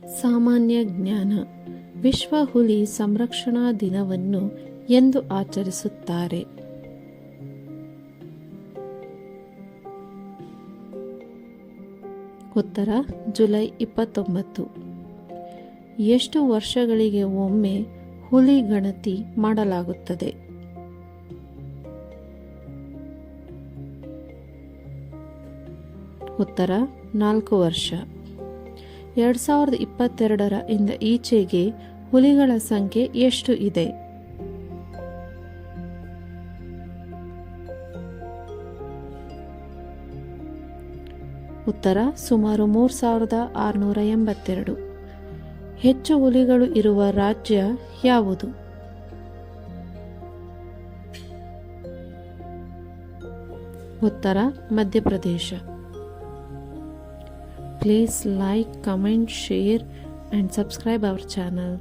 ಸಾಮಾನ್ಯ ಜ್ಞಾನ. ವಿಶ್ವ ಹುಲಿ ಸಂರಕ್ಷಣಾ ದಿನವನ್ನು ಎಂದು ಆಚರಿಸುತ್ತಾರೆ? ಉತ್ತರ ಜುಲೈ 29. ಎಷ್ಟು ವರ್ಷಗಳಿಗೆ ಒಮ್ಮೆ ಹುಲಿ ಗಣತಿ ಮಾಡಲಾಗುತ್ತದೆ? ಉತ್ತರ 4 ವರ್ಷ. 2022 ಇಂದ ಈಚೆಗೆ ಹುಲಿಗಳ ಸಂಖ್ಯೆ ಎಷ್ಟು ಇದೆ? ಉತ್ತರ ಸುಮಾರು 3682. ಹೆಚ್ಚು ಹುಲಿಗಳು ಇರುವ ರಾಜ್ಯ ಯಾವುದು? ಉತ್ತರ Madhya Pradesh. Please like, comment, share and subscribe our channel.